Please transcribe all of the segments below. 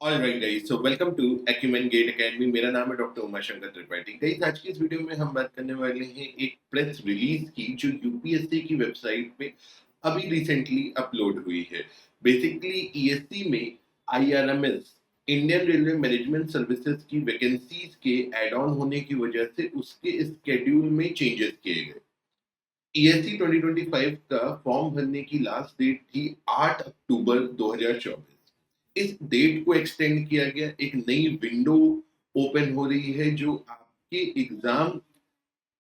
All right guys, so welcome to Acumen GATE academy. मेरा नाम है डॉक्टर उमाशंकर त्रिपाठी। गाइस, आज की इस वीडियो में हम बात करने वाले हैं एक प्रेस रिलीज की जो यूपीएससी की वेबसाइट पे अभी रिसेंटली अपलोड हुई है। बेसिकली ईएससी में IRMS Indian railway management services की वैकेंसीज के एड ऑन होने की वजह से उसके स्केड्यूल में चेंजेस किए गए। ईएससी 2025 का फॉर्म भरने की लास्ट डेट थी 8 अक्टूबर 2024। इस डेट को एक्सटेंड किया गया, एक नई विंडो ओपन हो रही है जो आपके एग्जाम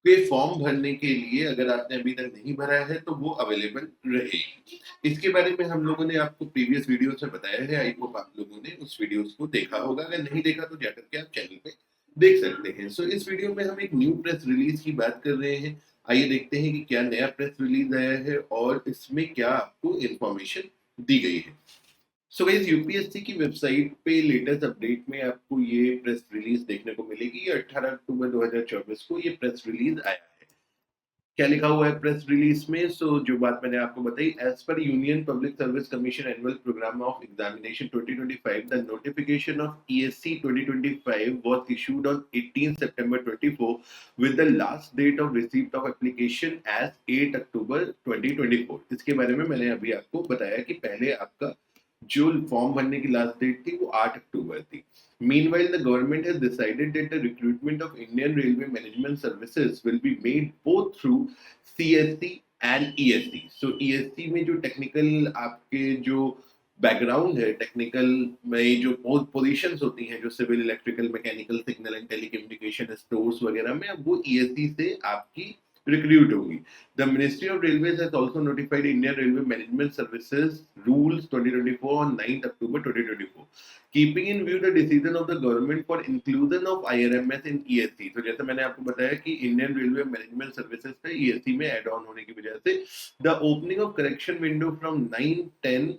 के फॉर्म भरने के लिए, अगर आपने अभी तक नहीं भरा है तो वो अवेलेबल रहेगी। इसके बारे में हम लोगों ने आपको प्रीवियस वीडियो से बताया है। आई होप आप लोगों ने उस वीडियोस को देखा होगा, अगर नहीं देखा तो जाकर के आप चैनल पे देख सकते हैं। सो इस वीडियो में हम एक न्यू प्रेस रिलीज की बात कर रहे हैं। आइए देखते हैं कि क्या नया प्रेस रिलीज आया है और इसमें क्या आपको इंफॉर्मेशन दी गई है। सो गाइस, यूपीएससी की वेबसाइट पे लेटेस्ट अपडेट में आपको ये प्रेस रिलीज देखने को मिलेगी। 18 अक्टूबर 2024 को ये प्रेस रिलीज आया है। क्या लिखा हुआ है प्रेस रिलीज में? जो बात मैंने आपको बताई, as per union public service commission annual programme of examination 2025, the notification of ESC 2025 was issued on 18 September 24 with the last date of receipt of application as 8 October 2024। इसके बारे में मैंने अभी आपको बताया कि पहले आपका जो फॉर्म भरने की लास्ट डेट थी वो 8 अक्टूबर थी। Meanwhile, the government has decided that the recruitment of Indian Railway Management Services will be made both through CSC and ESC। So ESC में जो टेक्निकल आपके जो बैकग्राउंड है, टेक्निकल में जो पोजीशंस होती हैं, जो civil, electrical, mechanical, signal and telecommunication, stores वगैरह में, अब वो ESC से आपकी रिक्रूट होगी। The Ministry of Railways has also notified Indian Railway Management Services Rules 2024 on 9th October 2024, keeping in view the decision of the government for inclusion of IRMS in ESC। तो जैसे मैंने आपको बताया कि Indian railway management services पे ESC में add on होने की वजह से the opening of correction window from 9-10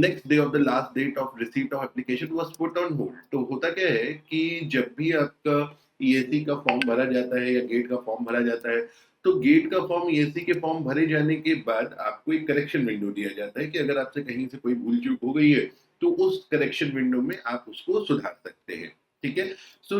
next day of the last date of receipt of application was put on hold. तो होता क्या है कि जब भी आपका ईएससी का फॉर्म भरा जाता है या गेट का फॉर्म भरा जाता है, तो गेट का फॉर्म ईएससी के फॉर्म भरे जाने के बाद आपको एक करेक्शन विंडो दिया जाता है कि अगर आपसे कहीं से कोई भूल चूक हो गई है तो उस करेक्शन विंडो में आप उसको सुधार सकते हैं। ठीक है।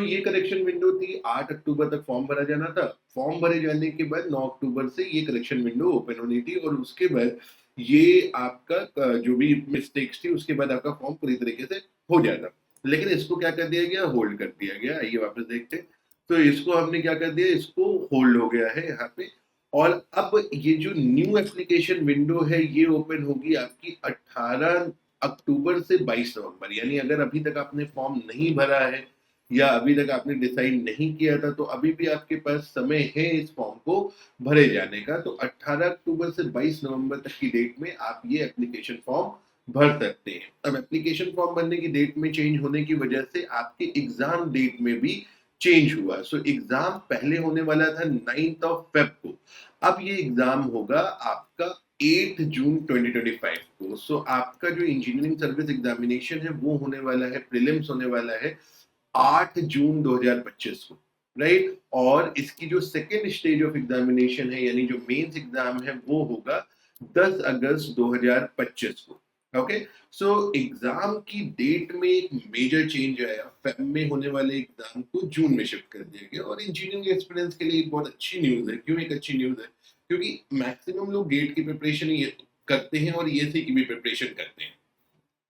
ये करेक्शन विंडो थी, 8 अक्टूबर तक फॉर्म भरा जाना था। फॉर्म भरे जाने के बाद 9 अक्टूबर से ये करेक्शन विंडो ओपन होनी थी और उसके बाद ये आपका जो भी मिस्टेक्स थी उसके बाद आपका फॉर्म पूरी तरीके से हो जाता। लेकिन इसको क्या कर दिया गया? होल्ड कर दिया गया। आइए वापस देखते हैं। तो इसको हमने क्या कर दिया? इसको होल्ड हो गया है यहाँ पे। और अब ये जो न्यू एप्लीकेशन विंडो है ये ओपन होगी आपकी 18 अक्टूबर से 22 नवंबर। यानी अगर अभी तक आपने फॉर्म नहीं भरा है या अभी तक आपने डिसाइड नहीं किया था तो अभी भी आपके पास समय है इस फॉर्म को भरे जाने का। तो 18 अक्टूबर से 22 नवंबर तक की डेट में आप ये एप्लीकेशन फॉर्म भर सकते हैं। अब एप्लीकेशन फॉर्म भरने की डेट में चेंज होने की वजह से आपके एग्जाम डेट में भी चेंज हुआ। एग्जाम पहले होने वाला था 9th ऑफ फेब को, अब ये एग्जाम होगा आपका 8 जून 2025 को। आपका जो इंजीनियरिंग सर्विस एग्जामिनेशन है वो होने वाला है, प्रीलिम्स होने वाला है 8 जून 2025 को, राइट। और इसकी जो सेकेंड स्टेज ऑफ एग्जामिनेशन है यानी जो मेंस एग्जाम है वो होगा 10 अगस्त 2025 को। ओके। एग्जाम की डेट में एक मेजर चेंज आया। फेब में होने वाले एग्जाम को जून में शिफ्ट कर दिया गया और इंजीनियरिंग एक्सपीरियंस के लिए एक बहुत अच्छी न्यूज है। क्यों एक अच्छी न्यूज है? क्योंकि मैक्सिमम लोग गेट की प्रिपरेशन करते हैं और ईएससी की भी प्रिपरेशन करते हैं।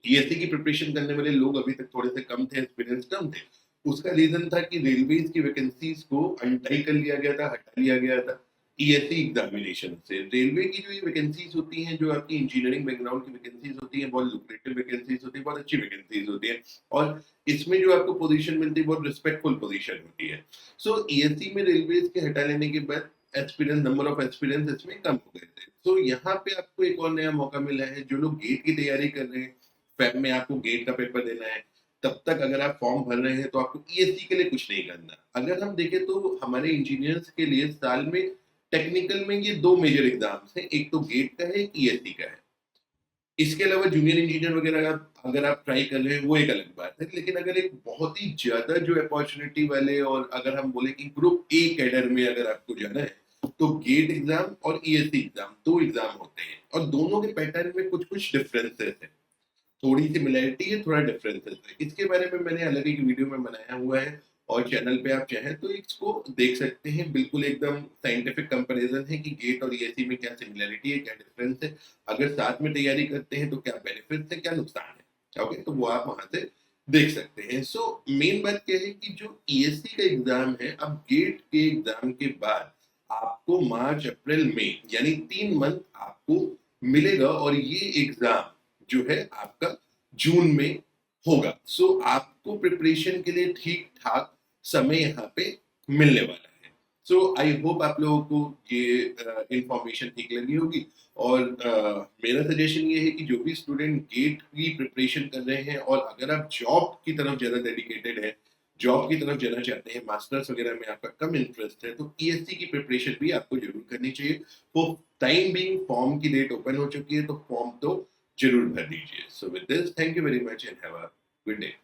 ईएससी की प्रिपरेशन करने वाले लोग अभी तक थोड़े से कम थे, एक्सपीरियंस कम थे। उसका रीजन था कि रेलवेज की वैकेंसीज को अनटाई कर लिया गया था, हटा लिया गया था ईएससी एग्जामिनेशन से। रेलवे की जो ये वैकेंसीज होती हैं, जो आपकी इंजीनियरिंग बैकग्राउंड की वैकेंसीज होती हैं, बहुत लुक्रेटिव वैकेंसीज होती है, बहुत अच्छी वैकेंसीज होती है और इसमें जो आपको पोजीशन मिलती है बहुत रिस्पेक्टफुल पोजीशन होती है। ईएससी में रेलवेज के हटा लेने के बाद एक्सपीरियंस, नंबर ऑफ एक्सपीरियंस इसमें कम हो गए थे। यहाँ पे आपको एक और नया मौका मिला है। जो लोग गेट की तैयारी कर रहे हैं, फेब में आपको गेट का पेपर देना है, तब तक अगर आप फॉर्म भर रहे हैं तो आपको ईएससी के लिए कुछ नहीं करना। अगर हम देखें तो हमारे इंजीनियर्स के लिए साल में टेक्निकल में ये दो मेजर एग्जाम्स हैं, एक तो गेट का है, एक ईएससी का है। इसके अलावा जूनियर इंजीनियर वगैरह अगर आप ट्राई कर रहे हैं वो एक अलग बात है। लेकिन अगर एक बहुत ही ज्यादा जो अपॉर्चुनिटी वाले, और अगर हम बोले कि ग्रुप ए कैडर में अगर आपको जाना है तो गेट एग्जाम और ईएससी एग्जाम, दो एग्जाम होते हैं और दोनों के पैटर्न में कुछ कुछ डिफरेंसेस हैं। थोड़ी सिमिलैरिटी है, थोड़ा डिफरेंसेस है। इसके बारे में मैंने अलग एक वीडियो में बनाया हुआ है और चैनल पे आप चाहें तो इसको देख सकते हैं। बिल्कुल एकदम साइंटिफिक कंपैरिजन है कि गेट और ईएसई में क्या सिमिलैरिटी है, क्या डिफरेंस है। अगर साथ में तैयारी करते हैं तो क्या बेनिफिट्स है, क्या नुकसान है। ओके, तो वो आप वहाँ से देख सकते हैं। सो मेन बात क्या है कि जो ईएससी का एग्ज़ाम है, अब गेट के एग्ज़ाम के बाद आपको मार्च, अप्रैल, मई यानी 3 मंथ आपको मिलेगा और ये एग्ज़ाम जो है आपका जून में होगा। सो आपको प्रिपरेशन के लिए ठीक-ठाक समय यहाँ पे मिलने वाला है। सो आई होप आप लोगों को ये इन्फॉर्मेशन ठीक लगी होगी और मेरा सजेशन ये है कि जो भी स्टूडेंट गेट की प्रिपरेशन कर रहे हैं और अगर आप जॉब की तरफ ज़्यादा डेडिकेटेड हैं, जॉब की तरफ जाना चाहते हैं, मास्टर्स वगैरह में आपका कम इंटरेस्ट है, तो ईएससी की प्रिपरेशन भी आपको ज़रूर करनी चाहिए। फॉर टाइम बीइंग फॉर्म की डेट ओपन हो चुकी है, तो फॉर्म तो ज़रूर भर दीजिए। So with this, thank you very much and have a good day.